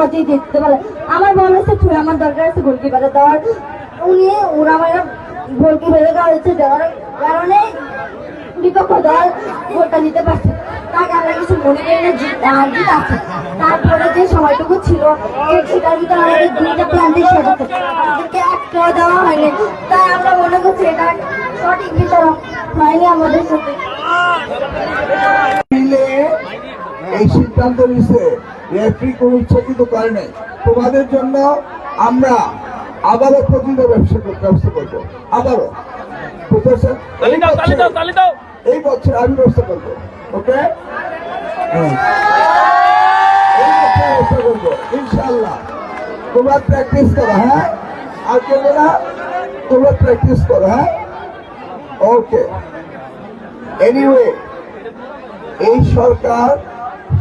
সহজেই জিততে পারে। আমার মনে হচ্ছে ছুঁয়ে আমার দরকার আছে গোলকিপারে দেওয়ার, ওরা আমার গোলকিপারে দেওয়ার কারণে বিপক্ষ দল গোলটা নিতে পারছে। তাকে আমরা কিছু মনে করি না জিত আছে। তারপরে যে সময়টুকু ছিল সেটার ভিতরে আমাদের দুইটা প্ল্যান্টের সাজাতে আমাদেরকে একটা দেওয়া হয়নি, তাই আমরা মনে করছি এটা সঠিক বিচারক হয়নি আমাদের সাথে। এই সিদ্ধান্ত নিচ্ছে রেফারি কোনো ইচ্ছাকৃত করে নাই। তোমাদের জন্য আমরা আবারও প্রতিটা ব্যবস্থা করবো, আবারও এই বছর আমি ব্যবস্থা করবো। ওকে, ব্যবস্থা করবো ইনশাল্লাহ। তোমরা প্র্যাকটিস করো, হ্যাঁ, আর কেউ না, তোমরা প্র্যাকটিস করো, হ্যাঁ। ওকে, এনিওয়ে, এই সরকার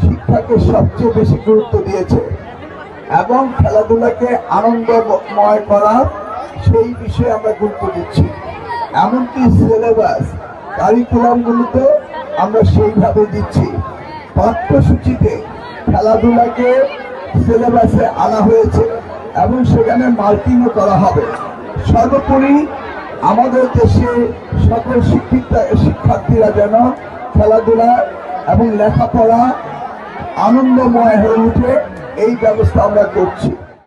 শিক্ষাকে সবচেয়ে বেশি গুরুত্ব দিয়েছে এবং খেলাধুলাকে আনন্দময় করার সেই বিষয়ে আমরা গুরুত্ব দিচ্ছি। এমনকি সিলেবাস কারিকুলামগুলোতে আমরা সেইভাবে দিচ্ছি। পাঠ্যসূচিতে খেলাধুলাকে সিলেবাসে আনা হয়েছে এবং সেখানে মার্কিংও করা হবে। সর্বোপরি আমাদের দেশে সকল শিক্ষার্থীরা যেন খেলাধুলা এবং লেখাপড়া আনন্দময় হয়ে উঠে এই ব্যবস্থা আমরা করছি।